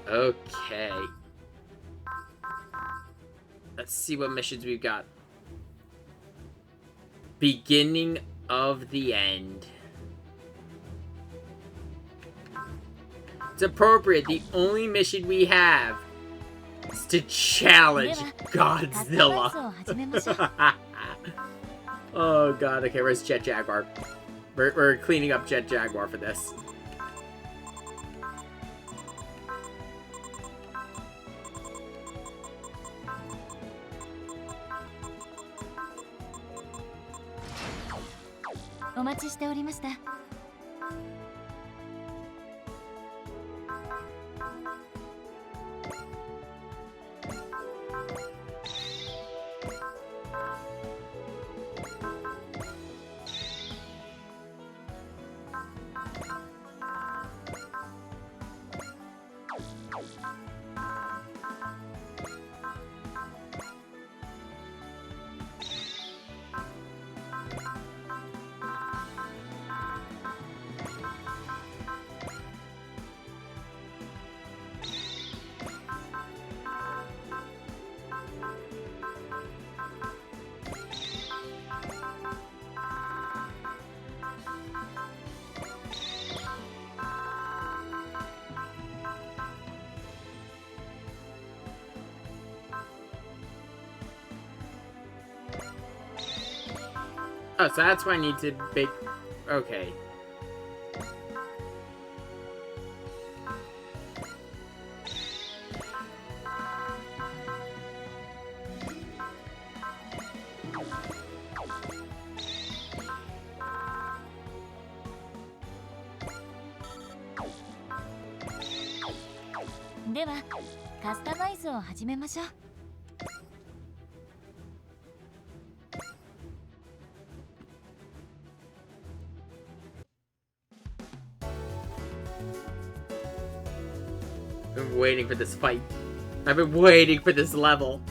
Okay. Let's see what missions we've got. Beginning of the end. It's appropriate. The only mission we have is to challenge Godzilla. Oh god, okay, where's Jet Jaguar? We're cleaning up Jet Jaguar for this. Oh, so that's why I need to make... Okay. I've been waiting for this fight. I've been waiting for this level.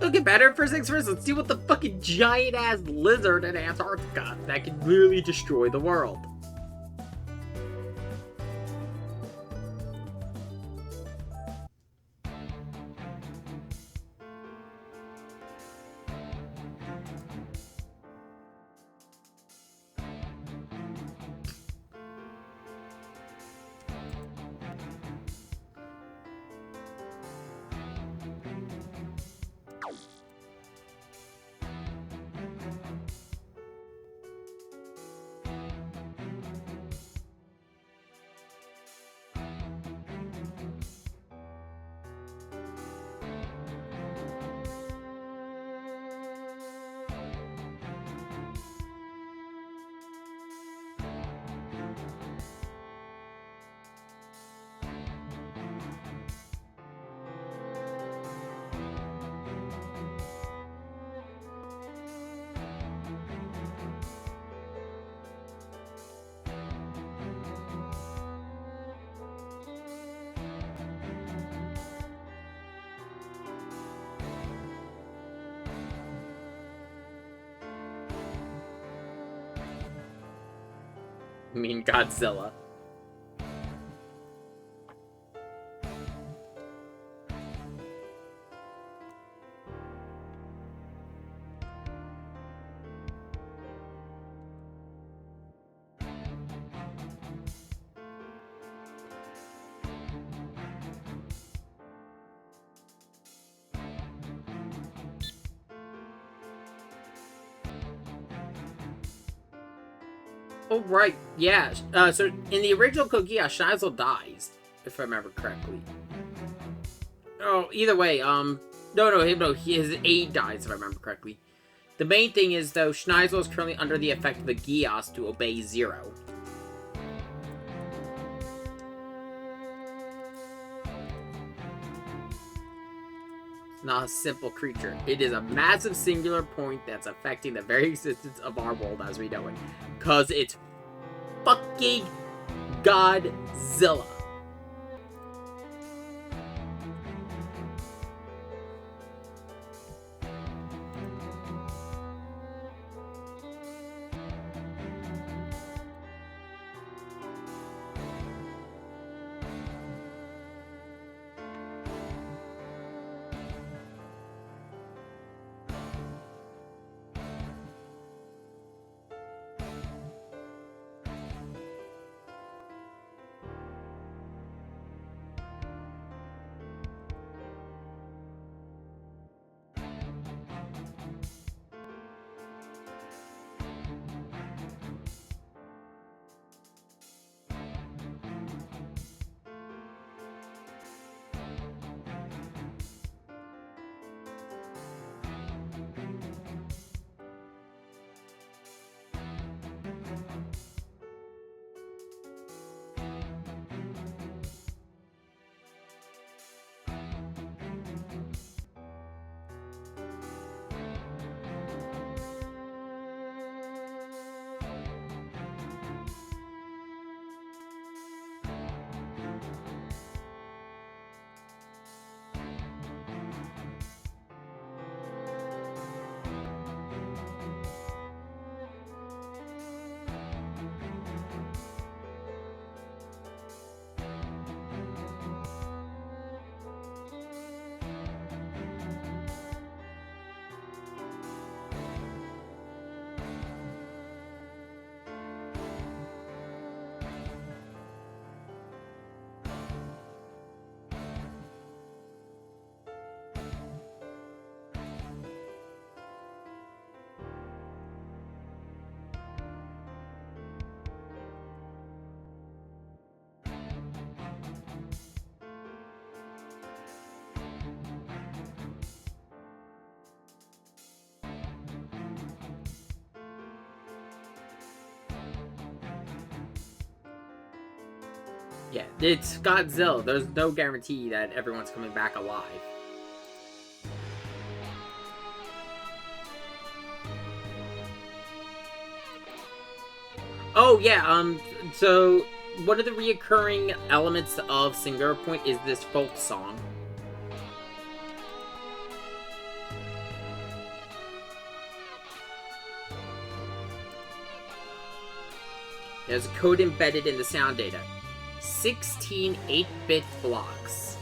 It'll get better. First things first, let's see what the fucking giant-ass lizard in Antarctica that can really destroy the world. I mean, Godzilla. Oh, right. Yeah. So in the original Kogia, Schneisel dies, if I remember correctly. Oh, either way, his aide dies, if I remember correctly. The main thing is, though, Schneisel is currently under the effect of the Geass to obey Zero. It's not a simple creature. It is a massive singular point that's affecting the very existence of our world as we know it. Because it's fucking Godzilla. Yeah, it's Godzilla. There's no guarantee that everyone's coming back alive. Oh, yeah, so one of the reoccurring elements of Singular Point is this folk song. There's a code embedded in the sound data. 16 8-bit blocks.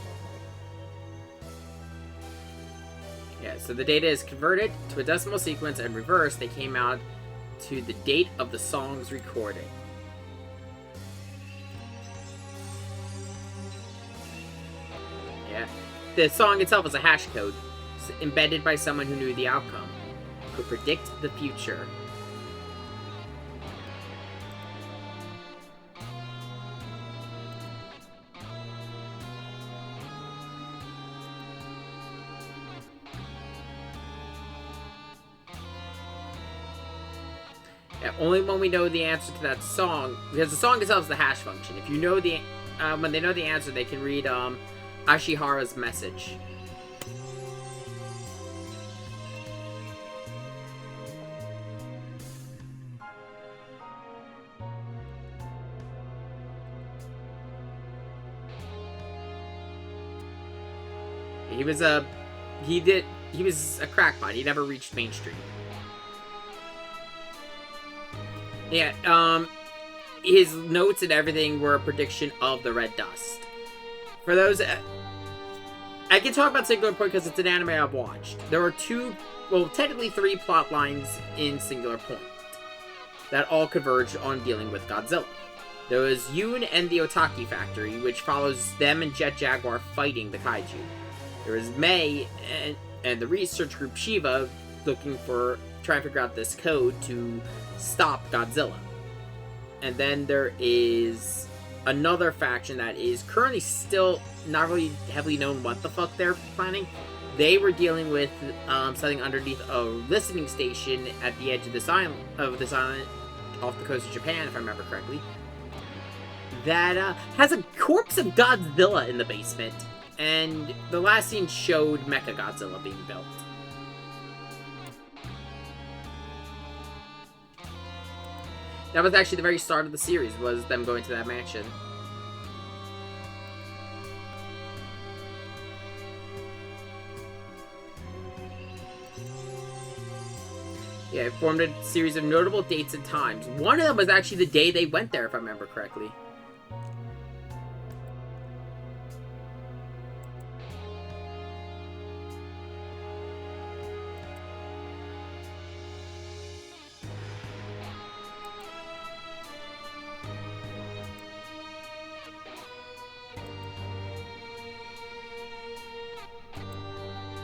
Yeah, so the data is converted to a decimal sequence and reversed. They came out to the date of the song's recording. Yeah. The song itself is a hash code embedded by someone who knew the outcome, could predict the future. Yeah, only when we know the answer to that song, because the song itself is the hash function. If you know the, when they know the answer, they can read Ashihara's message. He was a crackpot. He never reached mainstream. Yeah, his notes and everything were a prediction of the red dust. For those, I can talk about Singular Point because it's an anime I've watched. There were technically three plot lines in Singular Point that all converged on dealing with Godzilla. There was Yoon and the Otaki Factory, which follows them and Jet Jaguar fighting the kaiju. There was Mei and the research group Shiva trying to figure out this code to stop Godzilla. And then there is another faction that is currently still not really heavily known what the fuck they're planning. They were dealing with something underneath a listening station at the edge of this island, off the coast of Japan, if I remember correctly, that has a corpse of Godzilla in the basement. And the last scene showed Mechagodzilla being built. That was actually the very start of the series, was them going to that mansion. Yeah, it formed a series of notable dates and times. One of them was actually the day they went there, if I remember correctly.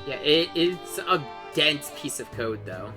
Yeah, it's a dense piece of code, though.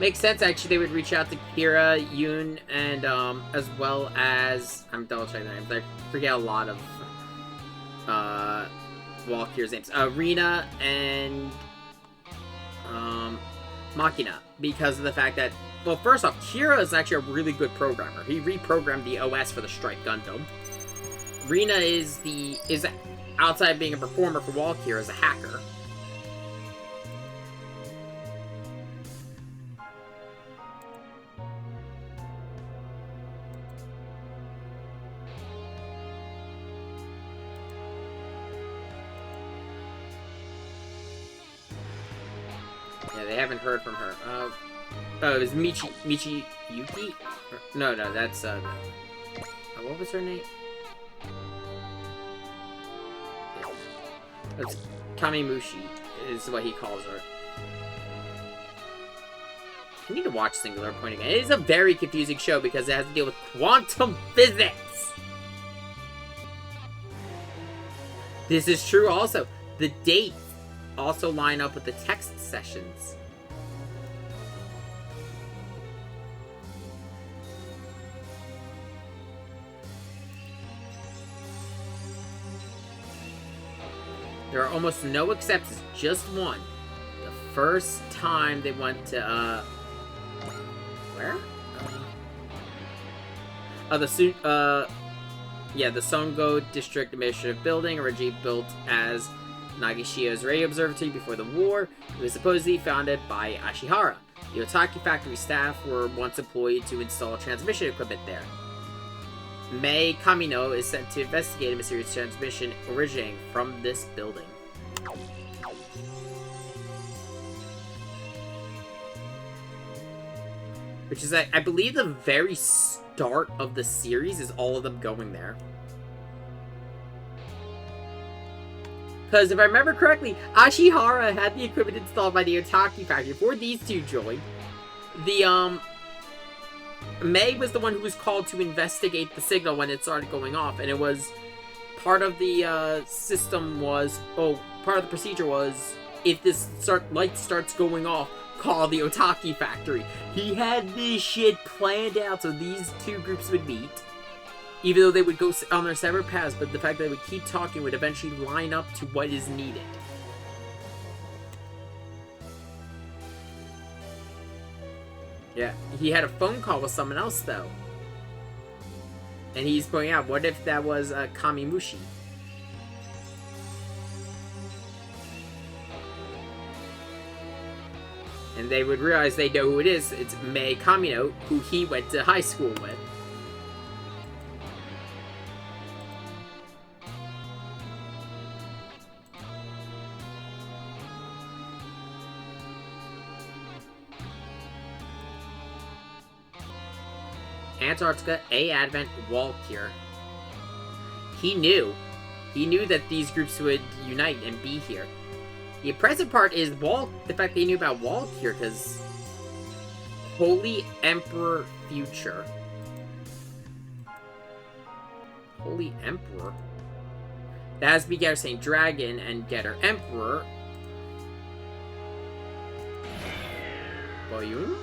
Makes sense, actually. They would reach out to Kira, Yoon, and as well as, I'm double checking their names. I forget a lot of Walkyr's names. Rina and Machina, because of the fact that, well, first off, Kira is actually a really good programmer. He reprogrammed the OS for the Strike Gundam. Rina is outside being a performer for Walkyr, is a hacker. Yeah, they haven't heard from her. Oh, it was Michi Yuki? No, that's, what was her name? That's Kamimushi, is what he calls her. I need to watch Singular Point again. It is a very confusing show because it has to deal with quantum physics! This is true also. The dates also line up with the text sessions. There are almost no exceptions, just one. The first time they went to, where? The Songo District Administrative Building, originally built as Nagashio's radio observatory before the war. It was supposedly founded by Ashihara. The Otaki factory staff were once employed to install transmission equipment there. Mei Kamino is sent to investigate a mysterious transmission originating from this building. Which is, I believe, the very start of the series is all of them going there. Because if I remember correctly, Ashihara had the equipment installed by the Otaki factory before these two joined. The, Mei was the one who was called to investigate the signal when it started going off, and it was part of the system was, part of the procedure was, if this light starts going off, call the Otaki factory. He had this shit planned out so these two groups would meet, even though they would go on their separate paths, but the fact that they would keep talking would eventually line up to what is needed. Yeah, he had a phone call with someone else, though. And he's pointing out, what if that was Kamimushi? And they would realize they know who it is. It's Mei Kamino, who he went to high school with. Antarctica, A Advent, Walkure. He knew. He knew that these groups would unite and be here. The impressive part is the fact they knew about Walkure, because Holy Emperor Future. Holy Emperor? That has to be Getter Saint Dragon and Getter Emperor. Boyun?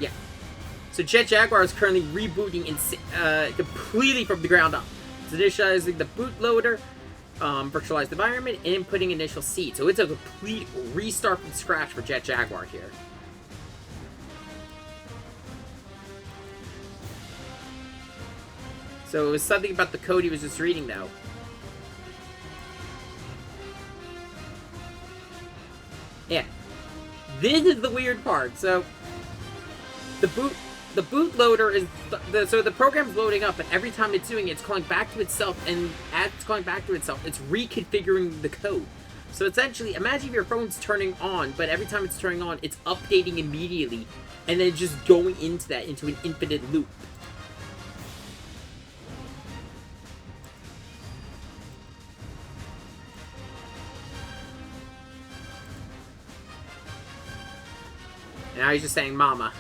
Yeah. So Jet Jaguar is currently rebooting completely from the ground up. It's initializing the bootloader, virtualized environment, and inputting initial seed. So it's a complete restart from scratch for Jet Jaguar here. So it was something about the code he was just reading, though. Yeah. This is the weird part. So the bootloader is so the program's loading up, and every time it's doing it, it's calling back to itself, and as it's calling back to itself, it's reconfiguring the code. So essentially, imagine if your phone's turning on, but every time it's turning on, it's updating immediately, and then just going into an infinite loop. And now he's just saying, "Mama."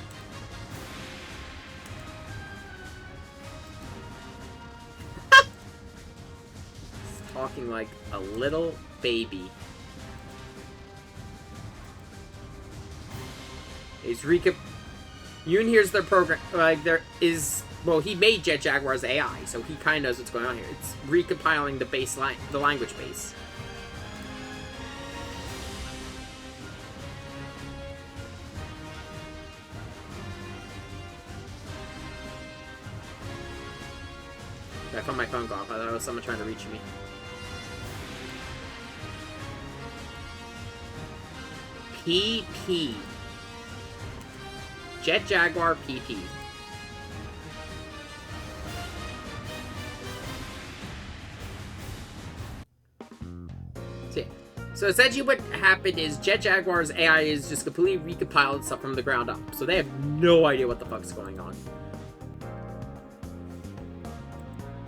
Talking like a little baby. Is Yoon hears their program, like, there is, well, he made Jet Jaguar's AI, so he kind of knows what's going on here. It's recompiling the language base. I found my phone go off. I thought it was someone trying to reach me. PP. Jet Jaguar PP. So essentially what happened is Jet Jaguar's AI is just completely recompiled stuff from the ground up. So they have no idea what the fuck's going on.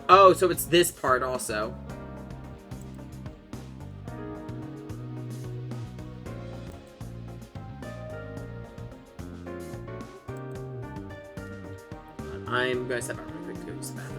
Oh, so it's this part also. I'm gonna step out real quick to go use the bathroom.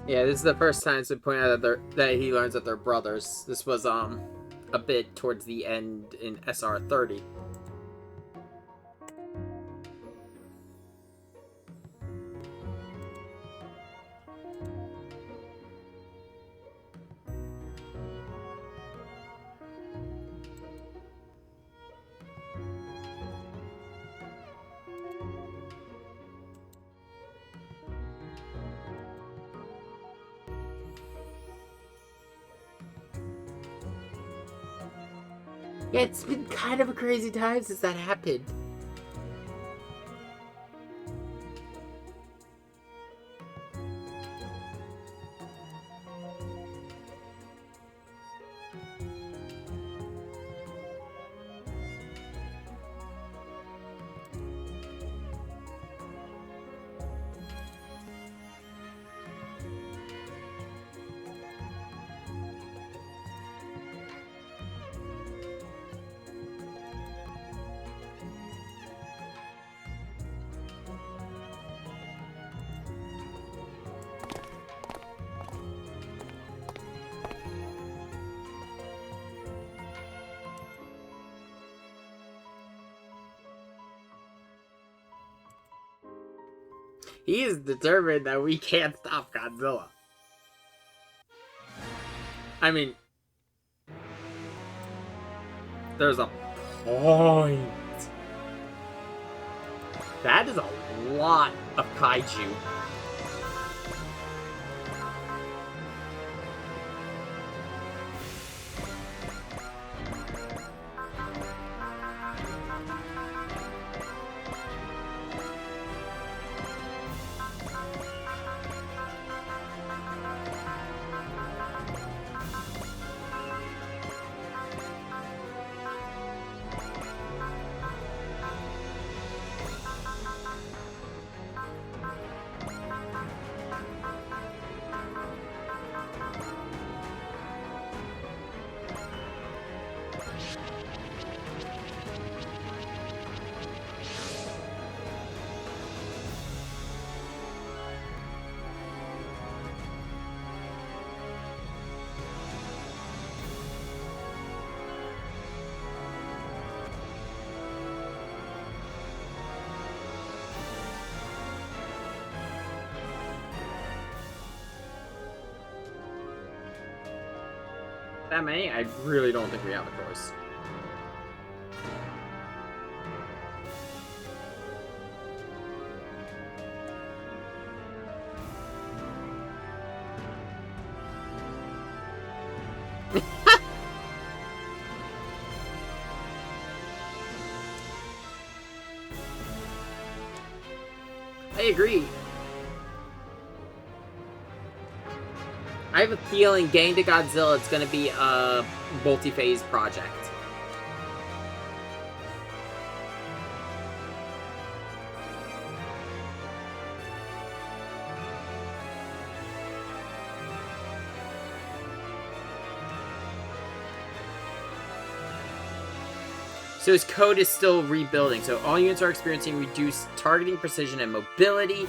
Yeah, this is the first time it's been pointed out that he learns that they're brothers. This was a bit towards the end in SR30. Yeah, it's been kind of a crazy time since that happened. He is determined that we can't stop Godzilla. I mean, there's a point. That is a lot of kaiju. That many? I really don't think we have a choice. I agree. I have a feeling getting to Godzilla it's going to be a multi-phase project. So his code is still rebuilding. So all units are experiencing reduced targeting, precision, and mobility.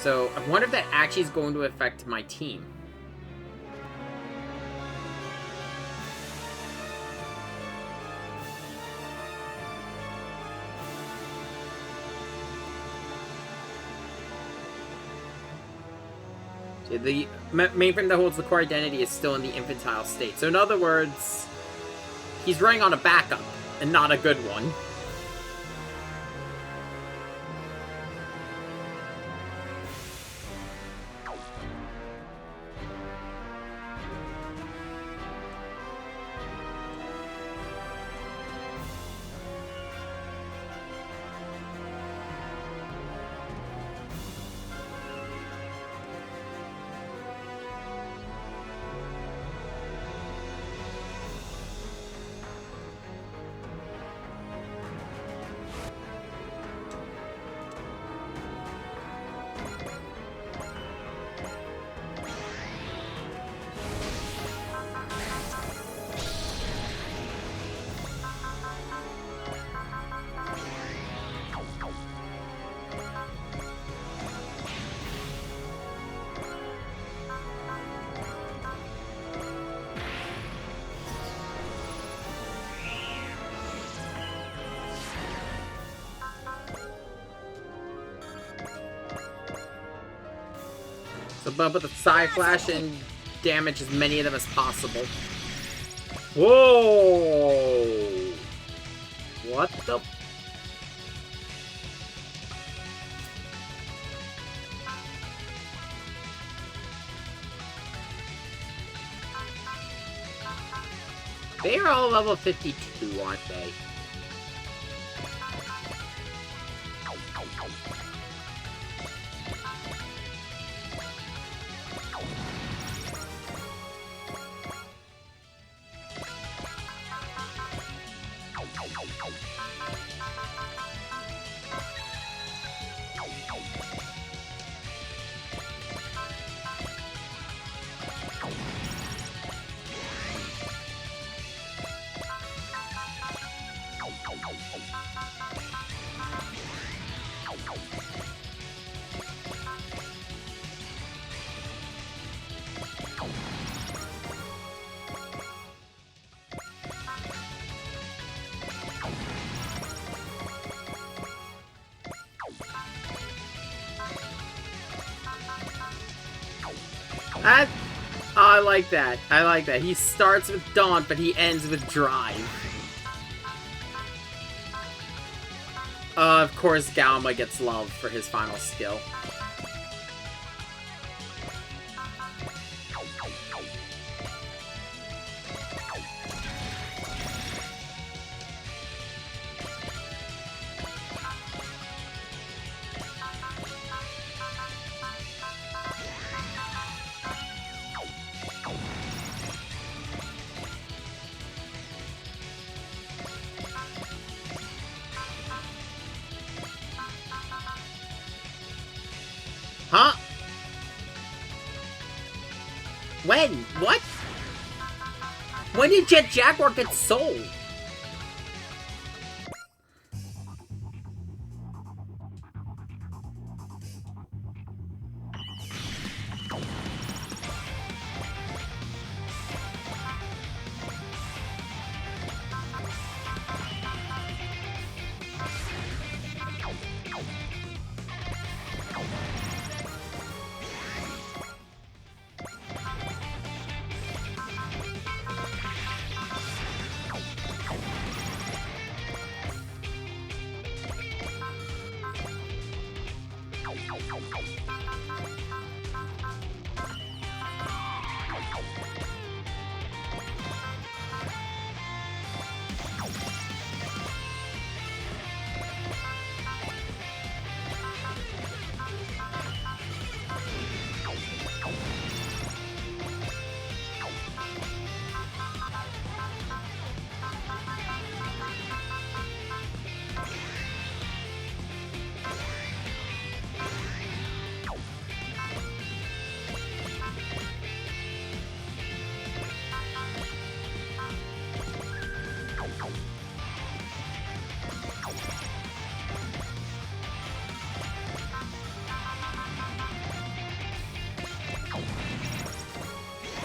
So I wonder if that actually is going to affect my team. So the mainframe that holds the core identity is still in the infantile state. So in other words, he's running on a backup, and not a good one. So bump with the Psy Flash and damage as many of them as possible. Whoa! What the? They are all level 52, aren't they? I, I like that. I like that. He starts with Daunt, but he ends with Drive. Of course, Galma gets love for his final skill. Huh? When? What? When did Jet Jaguar get sold?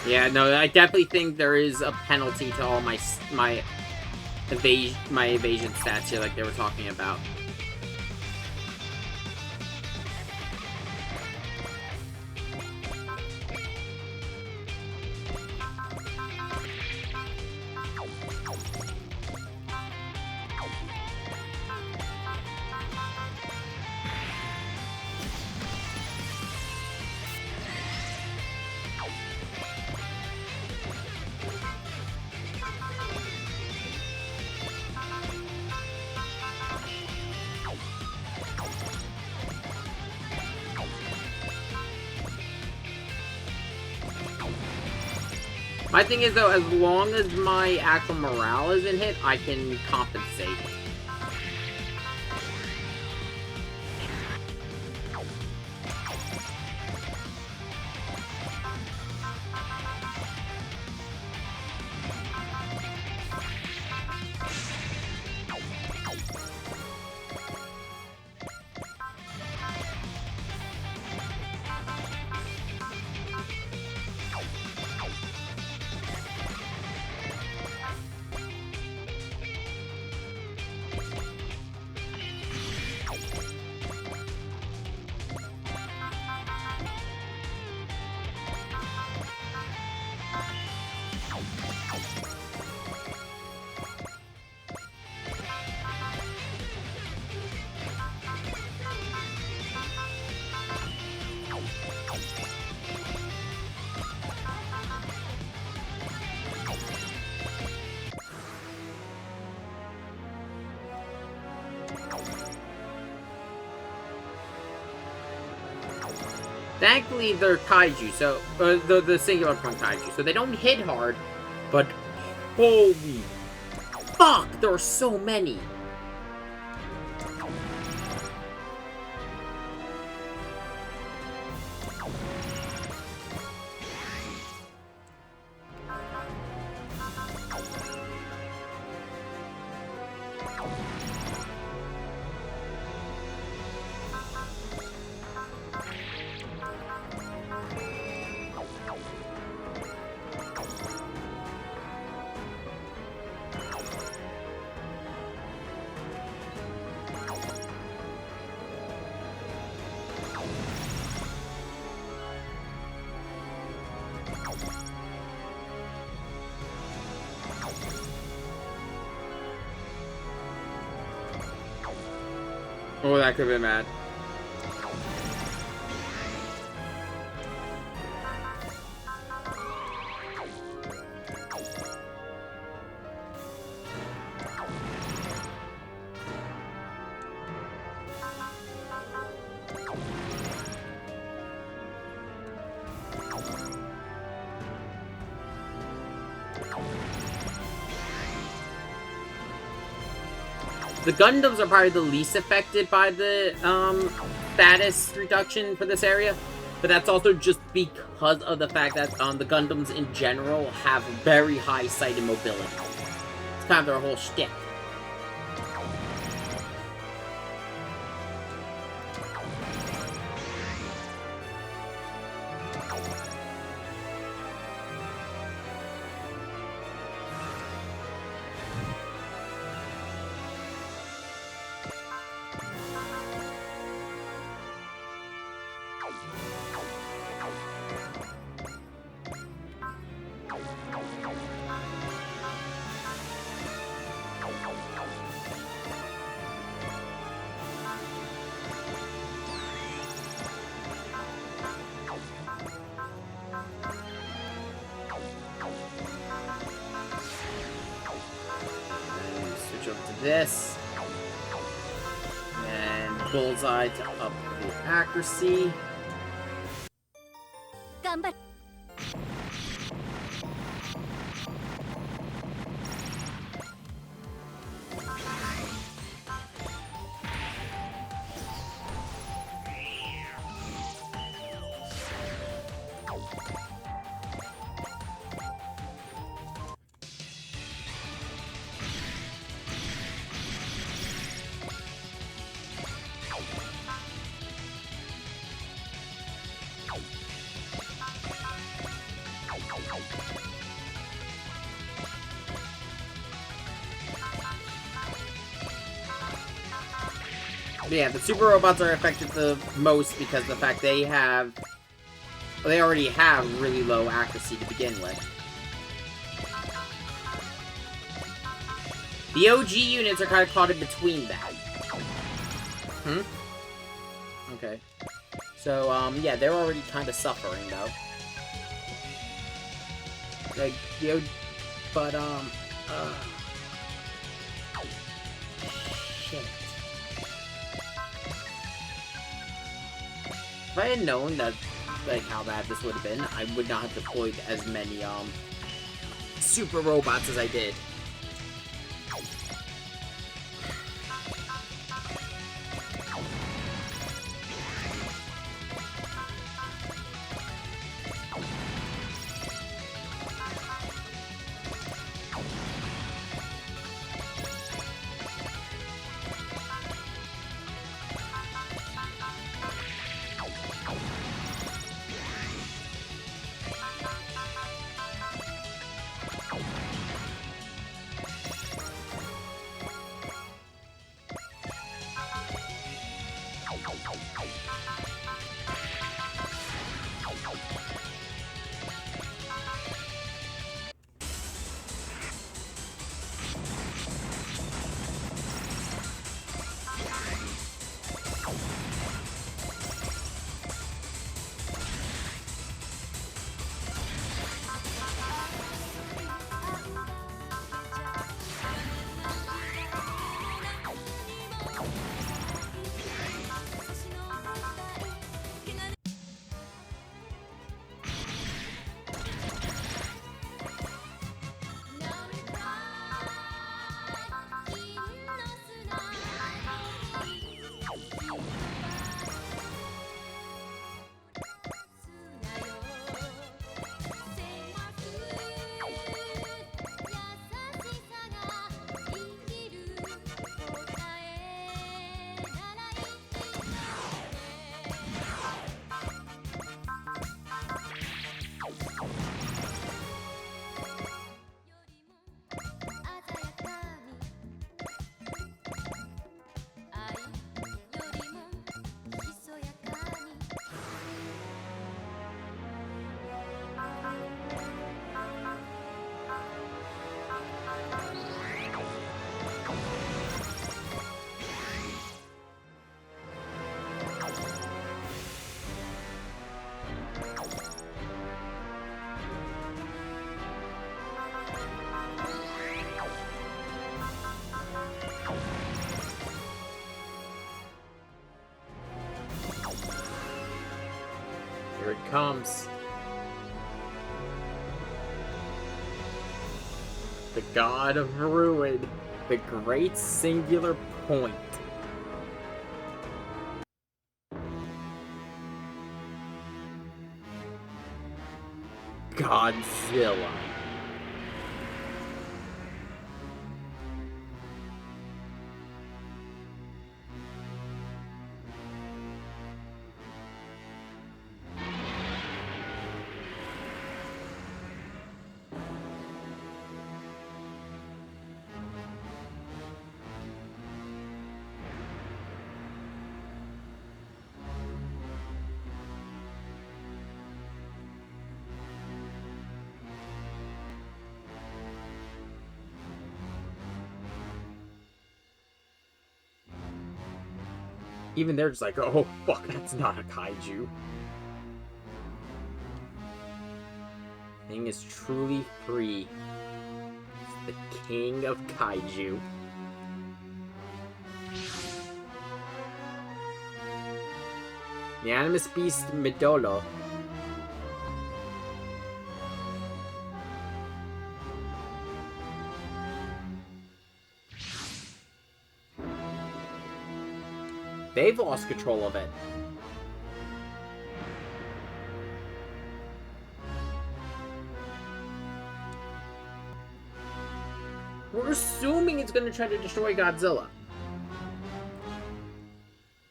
Yeah, no, I definitely think there is a penalty to all my evasion stats here, like they were talking about. My thing is, though, as long as my actual morale isn't hit, I can compensate. Thankfully, they're kaiju, so the singular point kaiju, so they don't hit hard. But holy fuck, there are so many. Oh, that could have been bad. The Gundams are probably the least affected by the status reduction for this area, but that's also just because of the fact that the Gundams in general have very high sight and mobility. It's kind of their whole shtick. This and bullseye to up the accuracy. But yeah, the super robots are affected the most because of the fact they already have really low accuracy to begin with. The OG units are kind of caught in between that. Okay. So, yeah, they're already kind of suffering, though. Like, shit. If I had known that, like, how bad this would have been, I would not have deployed as many, super robots as I did. comes. The god of ruin. The great singular point. Godzilla. Even they're just like, oh, fuck, that's not a kaiju. Thing is truly free. It's the king of kaiju. The animus beast Midolo. They've lost control of it. We're assuming it's going to try to destroy Godzilla.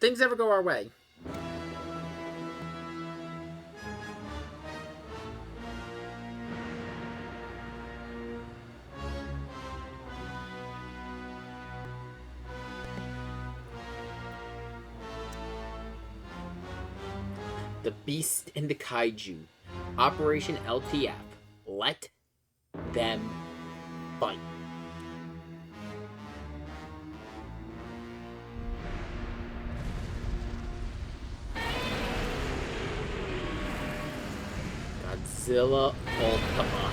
Things never go our way. The Beast and the Kaiju. Operation LTF. Let them fight. Godzilla Ultima.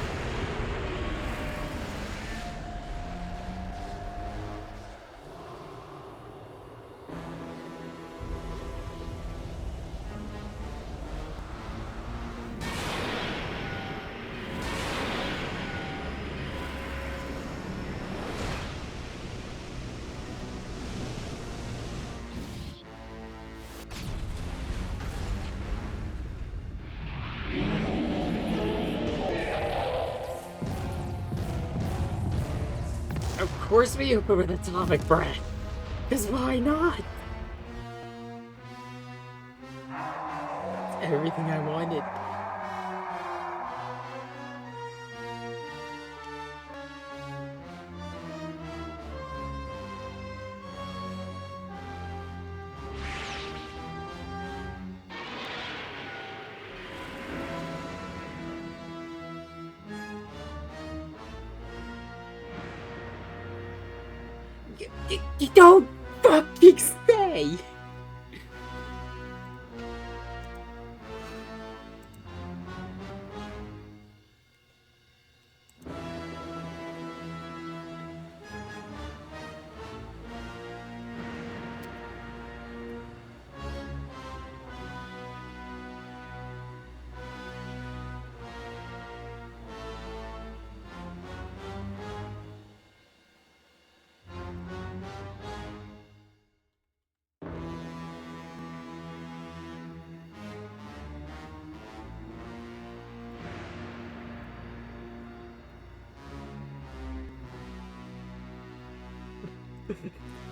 Of course we open with atomic breath. Because why not? It's everything I wanted. You don't fucking stay!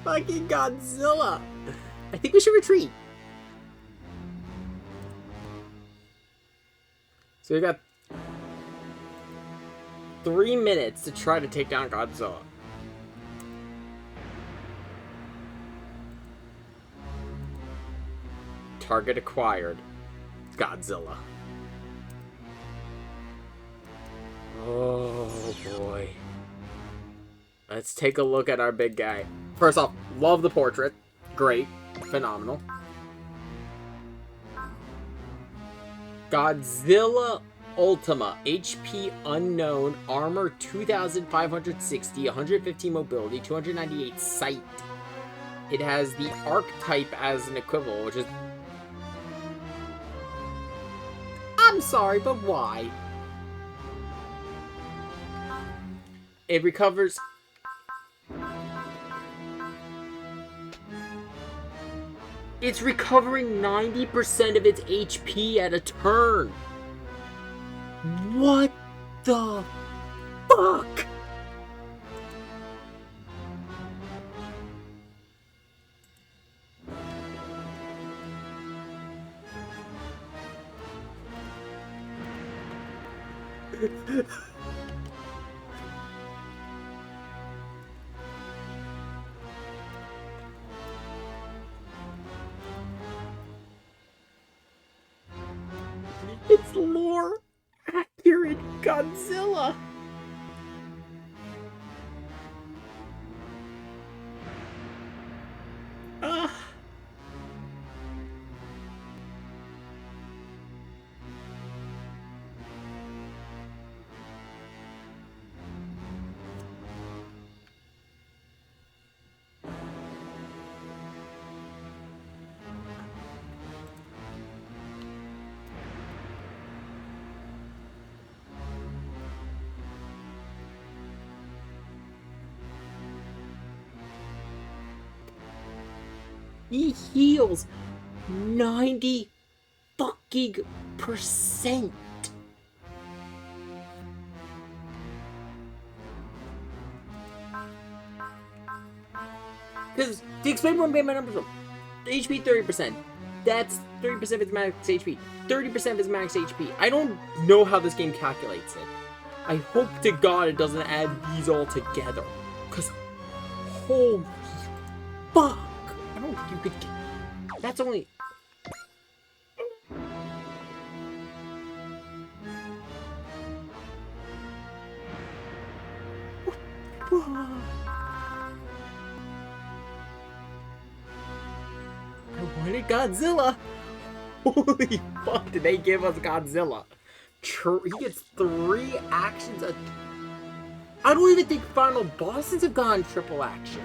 Fucking Godzilla! I think we should retreat. So we got 3 minutes to try to take down Godzilla. Target acquired. Godzilla. Oh boy. Let's take a look at our big guy. First off, love the portrait. Great. Phenomenal. Godzilla Ultima. HP unknown. Armor 2,560. 115 mobility. 298 sight. It has the archetype as an equivalent, which is... I'm sorry, but why? It recovers... It's recovering 90% of its HP at a turn. What the fuck? It's lore accurate Godzilla. He heals 90 fucking %. Because to explain where I'm getting my numbers from, HP 30%. That's 30% of its max HP. 30% of its max HP. I don't know how this game calculates it. I hope to God it doesn't add these all together. Because, holy fuck. I don't think you could get... That's only... I wanted Godzilla. Holy fuck, did they give us Godzilla? He gets 3 actions. I don't even think final bosses have gone triple action.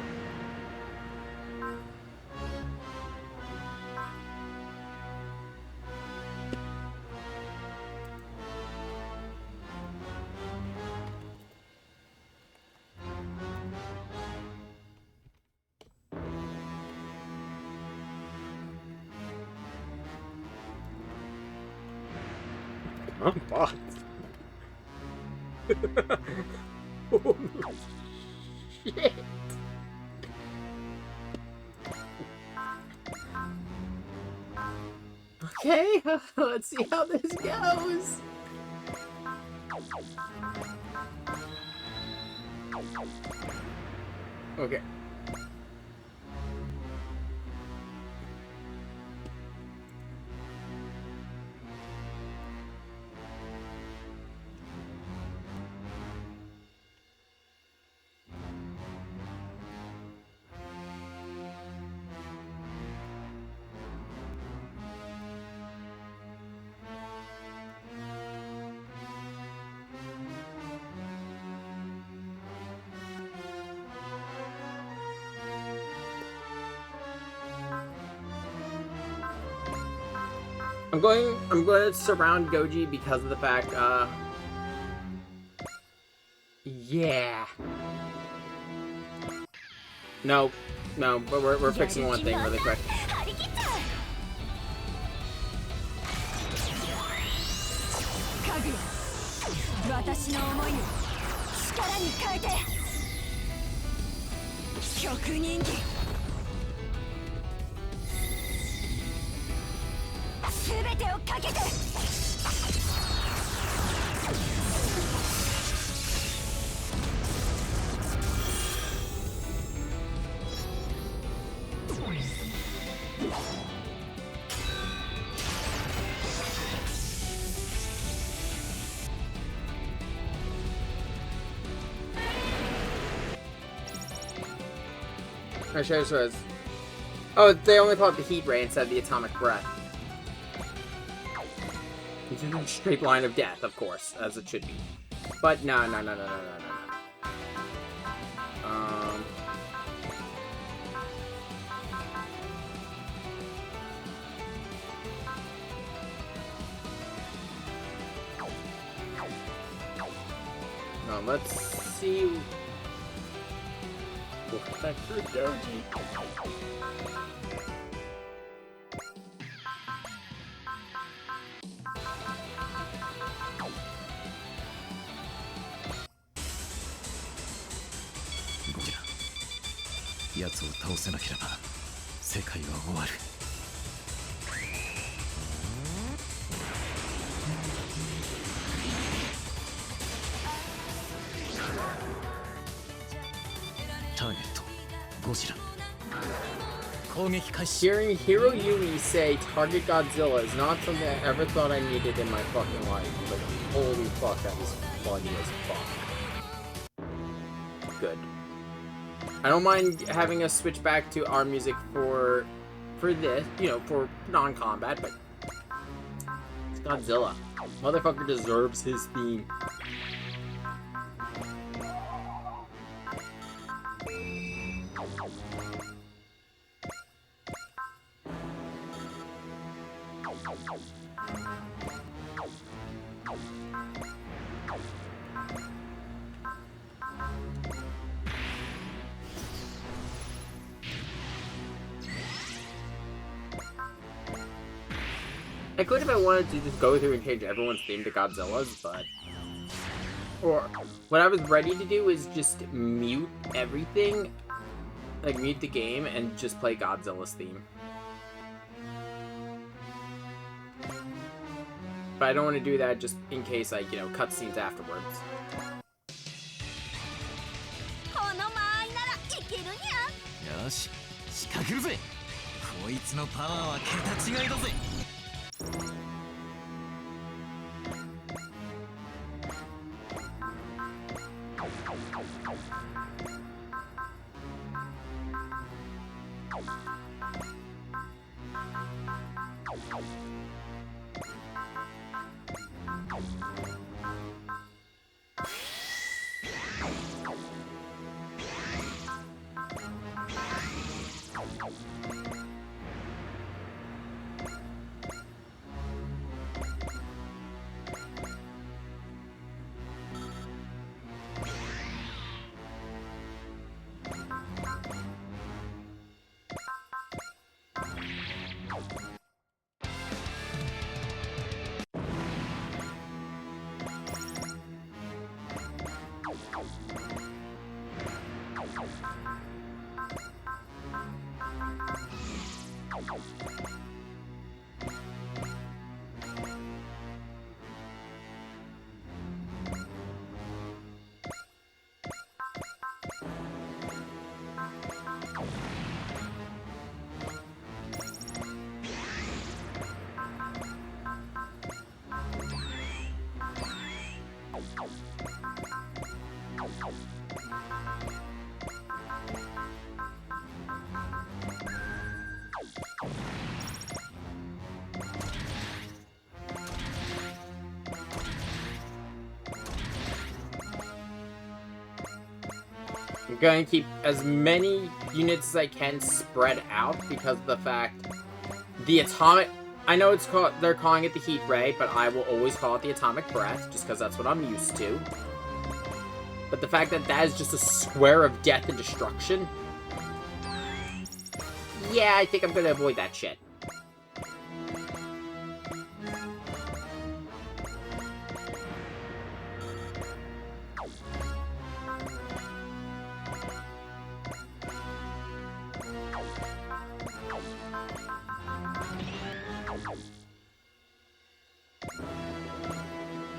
I'm fucked. Holy shit. Okay, let's see how this goes. Okay. I'm going to surround Goji because of the fact, yeah. No, but we're fixing one thing really quick. Our show says, oh, they only call it the heat ray instead of the atomic breath. It's a straight line of death, of course, as it should be. But no. Let's see. What's that for Doji? Gojira. 奴を倒せなければ世界は終わる。ターゲット、ゴジラ。攻撃開始。 Hearing Hiro Yumi say target Godzilla is not something I ever thought I needed in my fucking life, but holy fuck, that is funny as fuck. Good. I don't mind having us switch back to our music for this, you know, for non-combat, but it's Godzilla. Motherfucker deserves his theme. I could if I wanted to just go through and change everyone's theme to Godzilla's, but... Or, what I was ready to do is just mute everything, like mute the game, and just play Godzilla's theme. But I don't want to do that just in case, like, you know, cutscenes afterwards. よし、仕掛けるぜ。こいつのパワーは桁違いだぜ。I'm going to keep as many units as I can spread out because of the fact the atomic... I know it's called, they're calling it the heat ray, but I will always call it the atomic breath just because that's what I'm used to. But the fact that that is just a square of death and destruction... Yeah, I think I'm going to avoid that shit.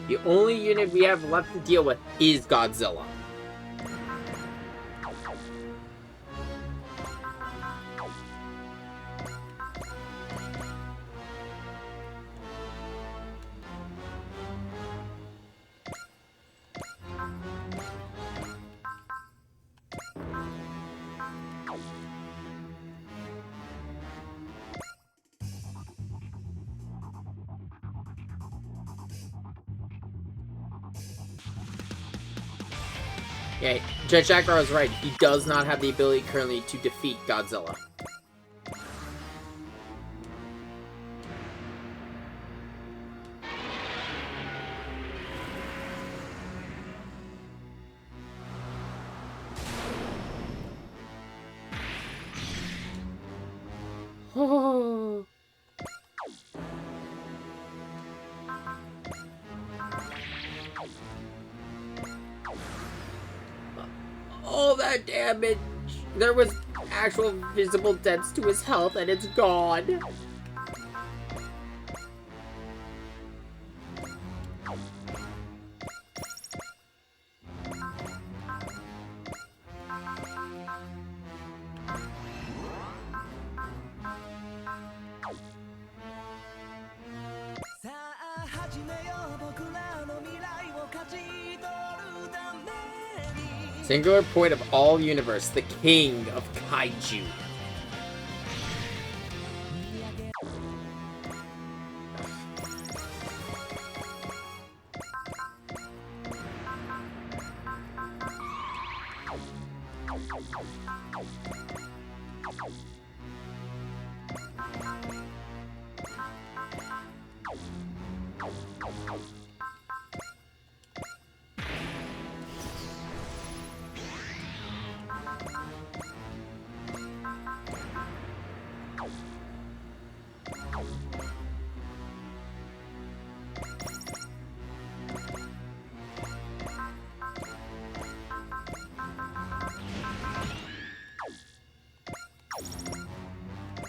The only unit we have left to deal with is Godzilla. Yeah, Jet Jaguar is right. He does not have the ability currently to defeat Godzilla. that damage. There was actual visible dents to his health, and it's gone. Singular point of all universe, the king of kaiju.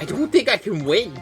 I don't think I can win.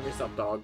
What's up, dog?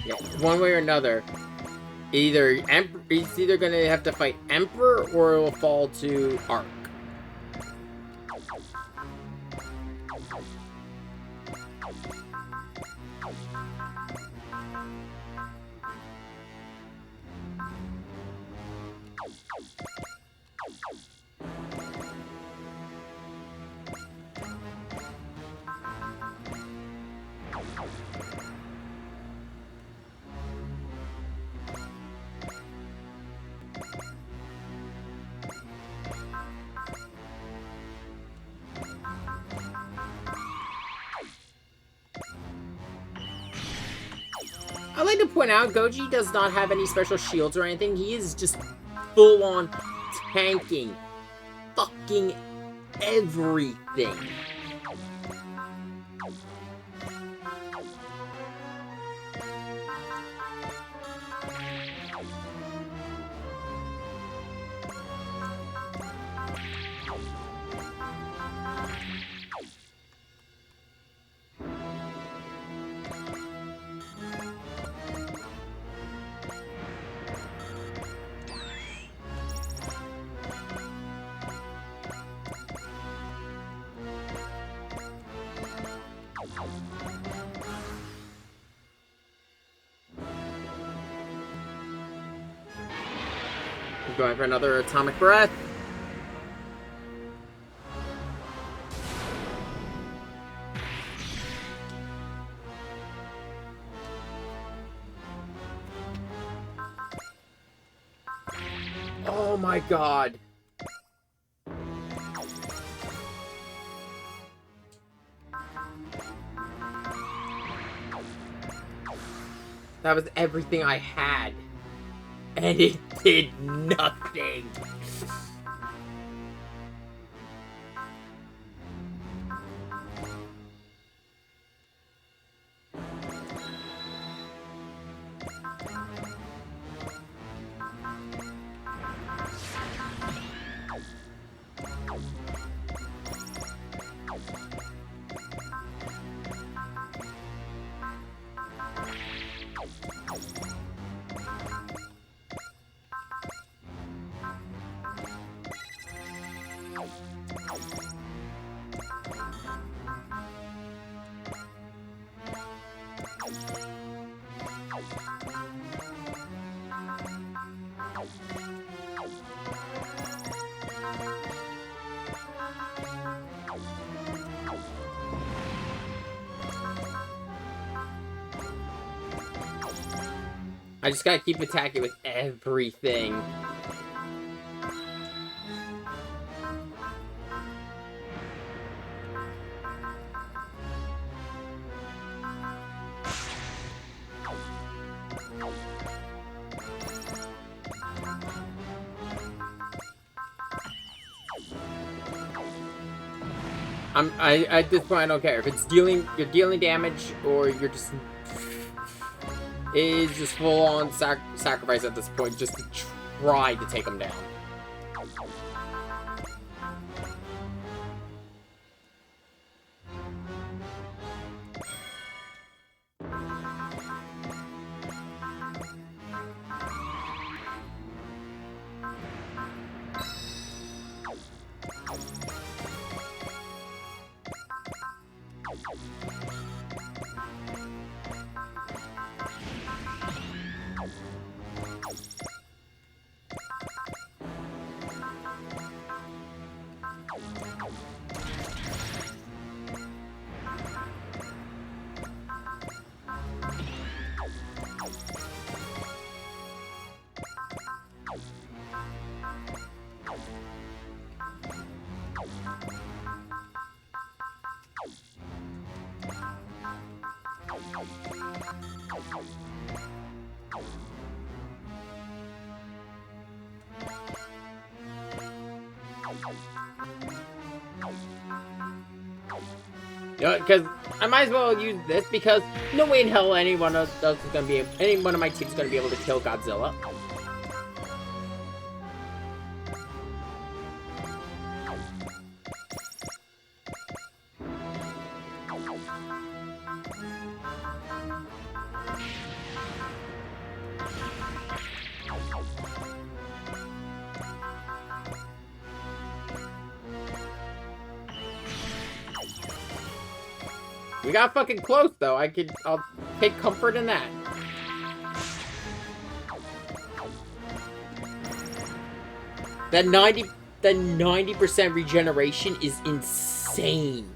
Yeah, one way or another, it's either gonna have to fight Emperor or it will fall to Arc. I'd like to point out, Goji does not have any special shields or anything. He is just full-on tanking fucking everything. I'm going for another atomic breath. Oh my god. That was everything I had. And it did nothing. I just gotta keep attacking with everything. At this point, I don't care if it's you're dealing damage or you're just. It is just full-on sacrifice at this point just to try to take them down. Because I might as well use this because no way in hell any one of my teams is gonna be able to kill Godzilla. We got fucking close though. I'll take comfort in that. That 90% regeneration is insane.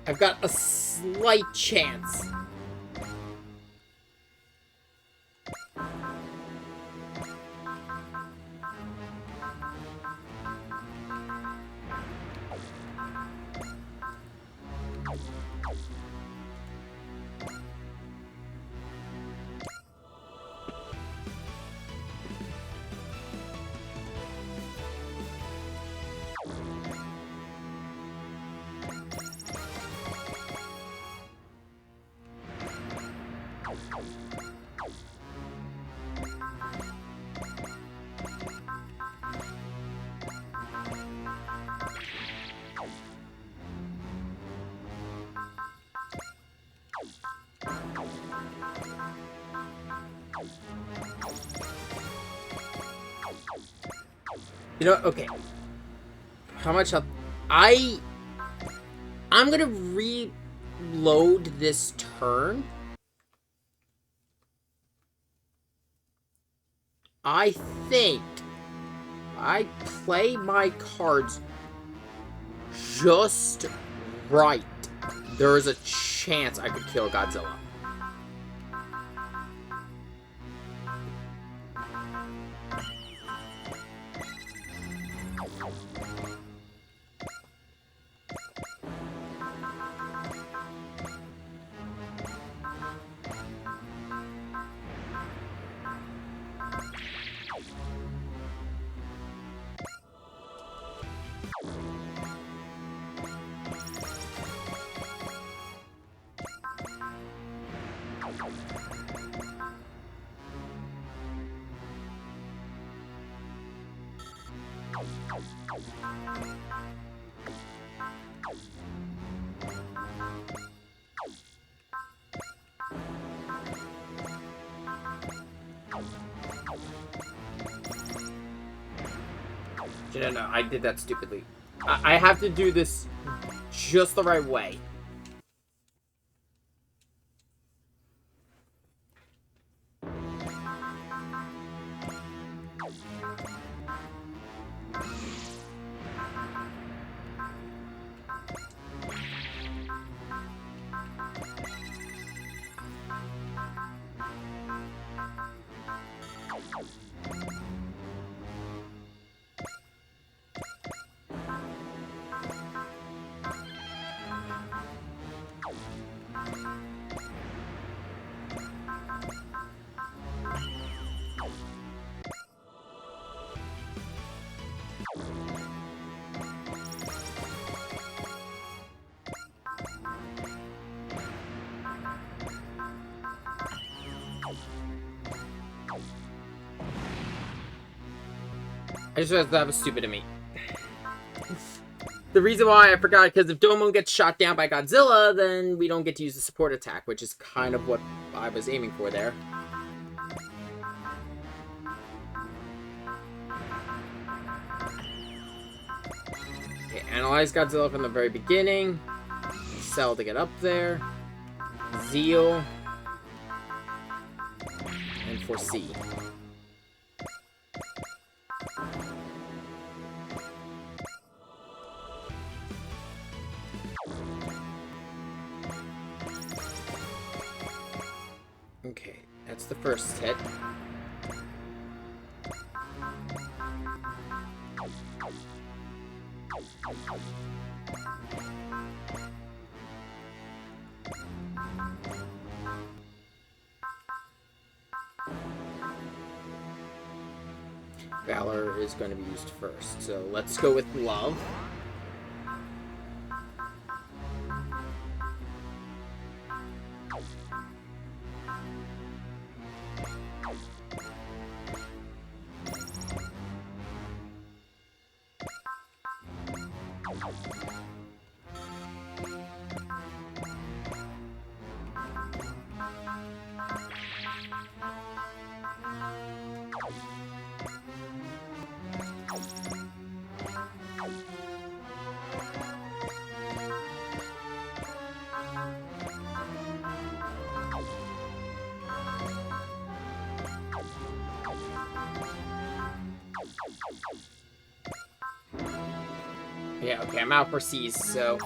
I've got a slight chance. You know, okay. How much health? I'm gonna reload this turn. I think I play my cards just right. There is a chance I could kill Godzilla. No, I did that stupidly. I have to do this just the right way. I just realized that was stupid of me. The reason why I forgot, because if Domon gets shot down by Godzilla, then we don't get to use the support attack, which is kind of what I was aiming for there. Okay, analyze Godzilla from the very beginning. Cell to get up there. Zeal. And foresee. Okay, that's the first hit. Valor is going to be used first, so let's go with love. Yeah, okay, I'm out for C's, so...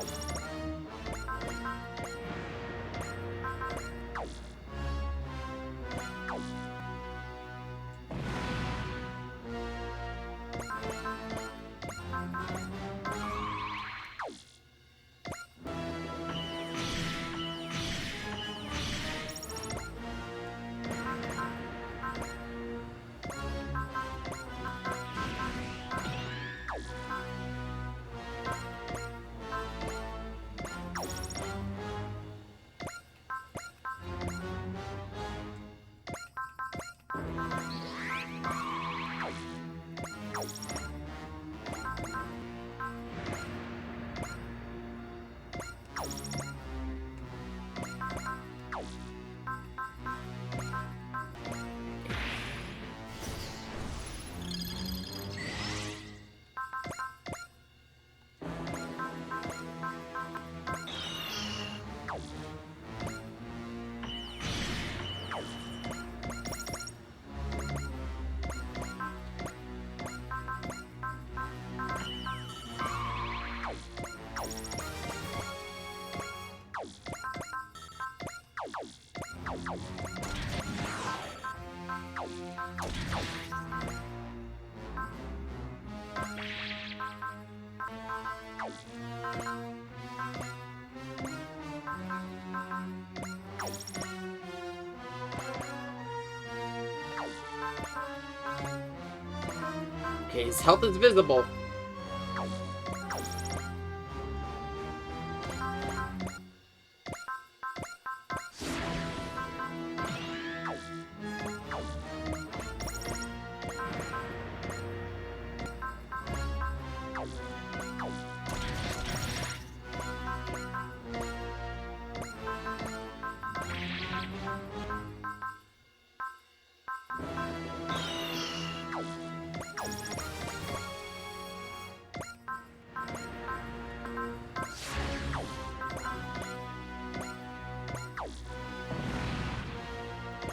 Okay, his health is visible.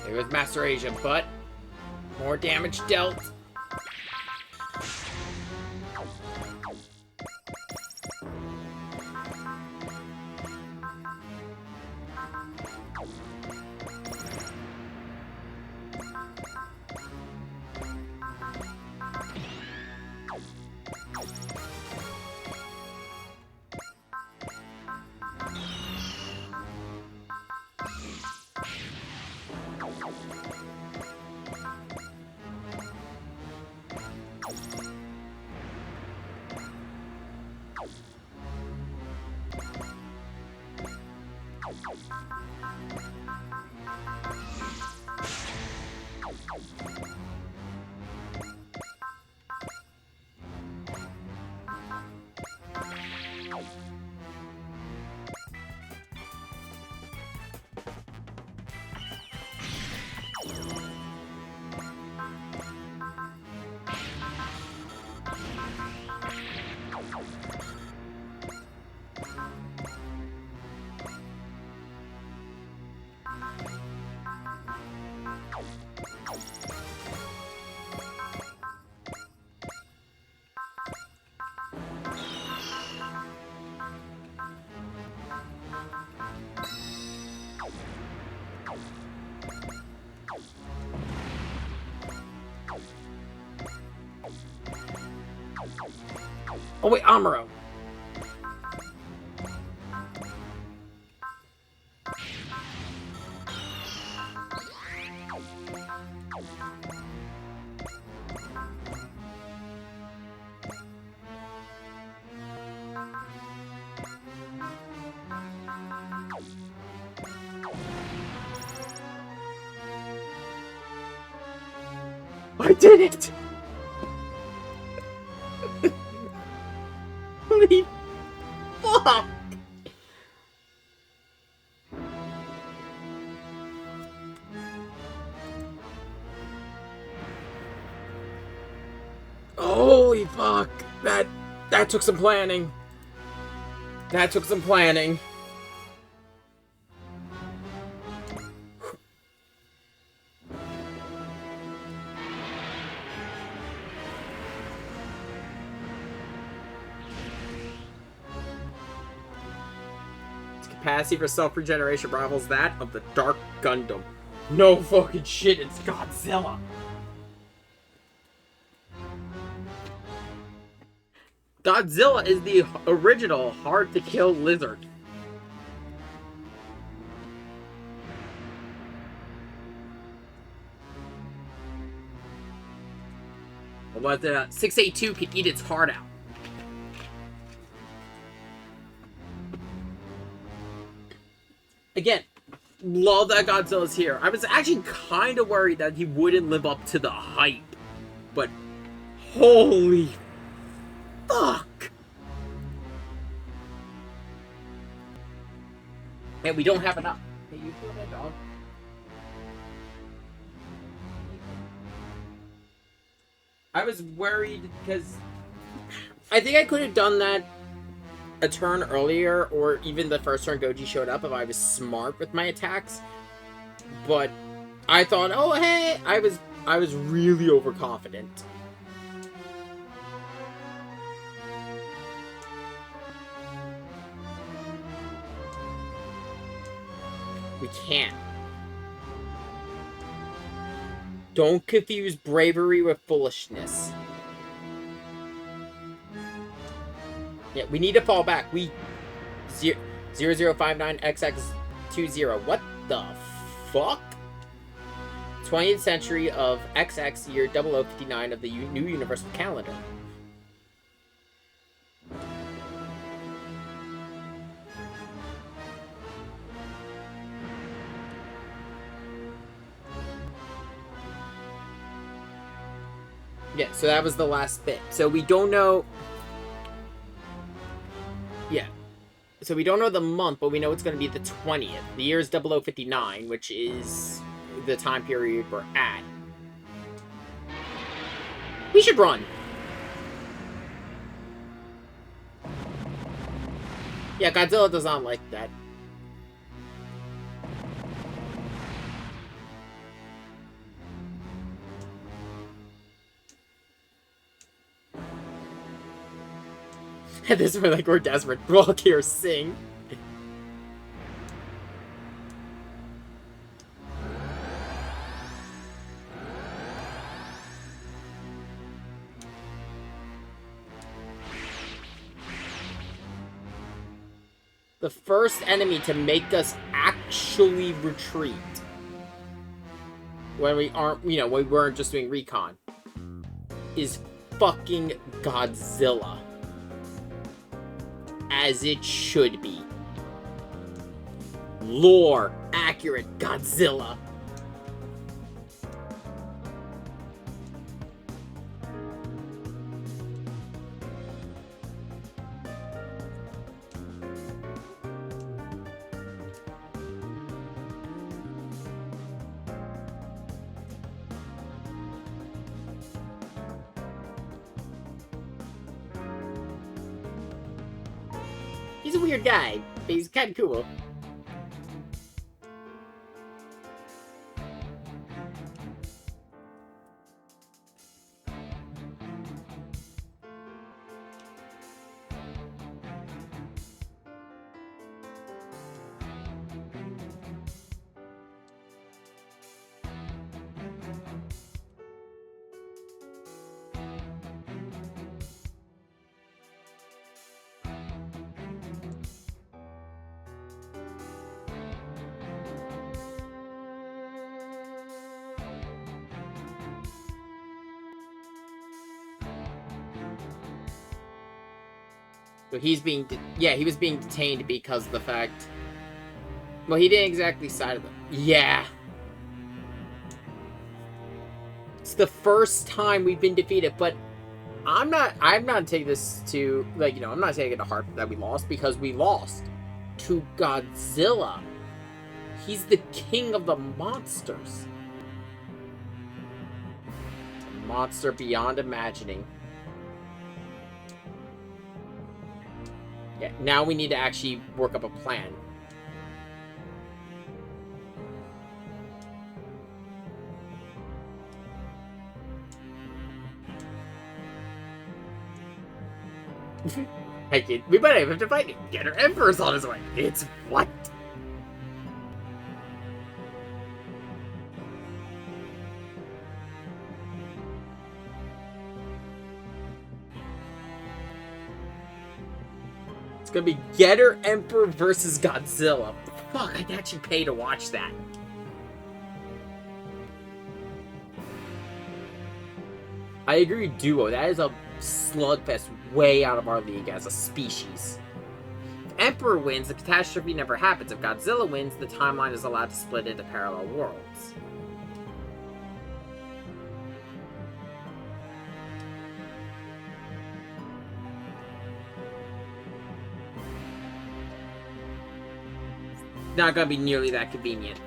It was Master Asia, but more damage dealt. Oh wait, Amuro. I did it! Holy fuck! Holy fuck! That took some planning. That took some planning. capacity for self-regeneration rivals that of the Dark Gundam. No fucking shit, it's Godzilla. Godzilla is the original hard-to-kill lizard. But 682 can eat its heart out. Again, love that Godzilla's here. I was actually kind of worried that he wouldn't live up to the hype. But holy fuck! And we don't have enough. Hey, you feel that, dog? I was worried because I think I could have done that a turn earlier, or even the first turn Goji showed up if I was smart with my attacks. But I thought, oh hey, I was really overconfident. We can't. Don't confuse bravery with foolishness. Yeah, we need to fall back. We 0059XX20. What the fuck? 20th century of XX year 0059 of the new universal calendar. Yeah, so that was the last bit. So we don't know... Yeah. So we don't know the month, but we know it's going to be the 20th. The year is 0059, which is the time period we're at. We should run. Yeah, Godzilla does not like that. At this point, like, we're desperate. We'll all hear sing. The first enemy to make us actually retreat. When we aren't, you know, we weren't just doing recon. Is fucking Godzilla. As it should be. Lore accurate Godzilla. He's a weird guy, but he's kind of cool. So he's being, yeah, he was being detained because of the fact, well, he didn't exactly side of them. Yeah. It's the first time we've been defeated, but I'm not taking this to, like, you know, I'm not taking it to heart that we lost, because we lost to Godzilla. He's the king of the monsters. A monster beyond imagining. Yeah, now we need to actually work up a plan. We might even have to fight Getter Emperor's on his way. It's what? It's gonna be Getter Emperor versus Godzilla. Fuck, I'd actually pay to watch that. I agree, Duo. That is a slugfest way out of our league as a species. If Emperor wins, the catastrophe never happens. If Godzilla wins, the timeline is allowed to split into parallel worlds. Not gonna be nearly that convenient.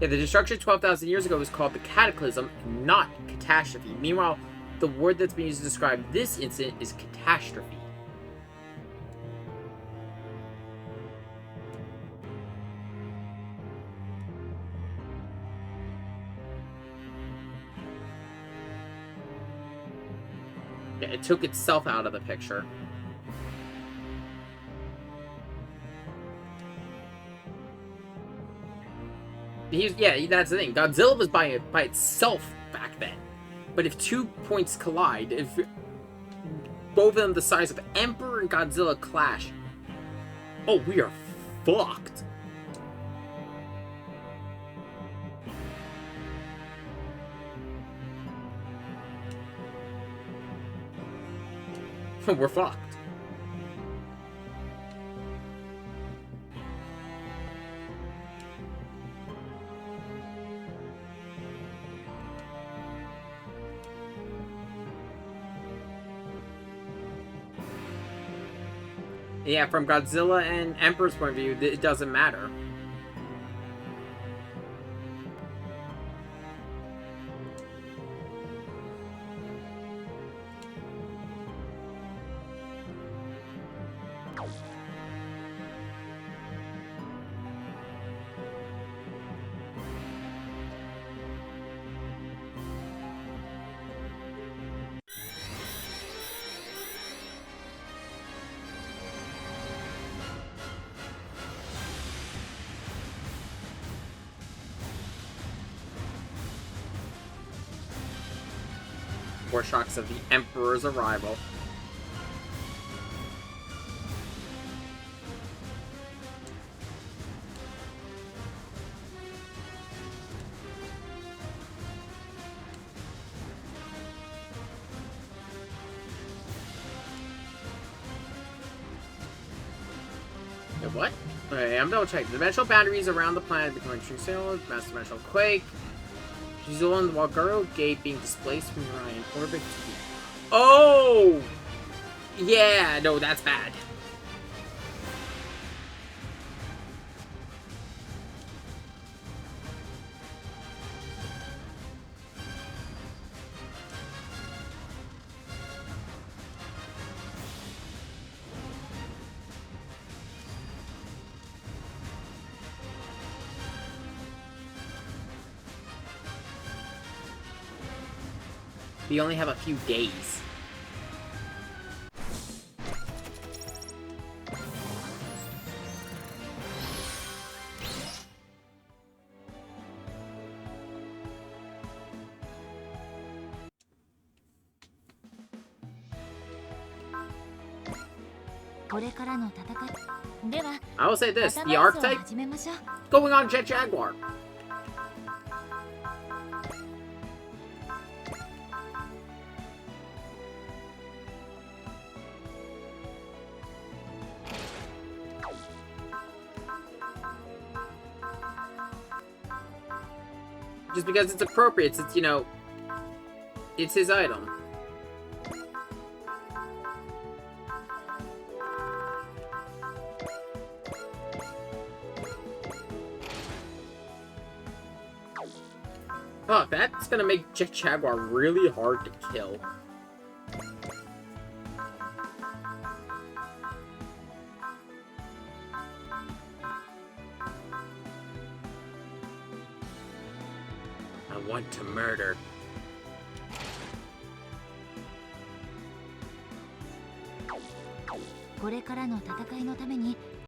Yeah, the destruction 12,000 years ago was called the Cataclysm, not Catastrophe. Meanwhile, the word that's been used to describe this incident is Catastrophe. Yeah, it took itself out of the picture. Yeah, that's the thing. Godzilla was by itself back then. But if 2 points collide, if both of them the size of Emperor and Godzilla clash, oh, we are fucked. We're fucked. Yeah, from Godzilla and Emperor's point of view, it doesn't matter. Foreshocks of the Emperor's arrival. What? Okay, I'm double checking. The dimensional boundaries around the planet become extremely mass dimensional quake. She's on the Walgaro Gate being displaced from Orion orbit. Oh! Yeah, no, that's bad. We only have a few days. I will say this, the archetype going on Jet Jaguar. Just because it's appropriate, it's, you know, it's his item. Oh, that's gonna make Jet Jaguar really hard to kill. I want to murder. これからの戦いのために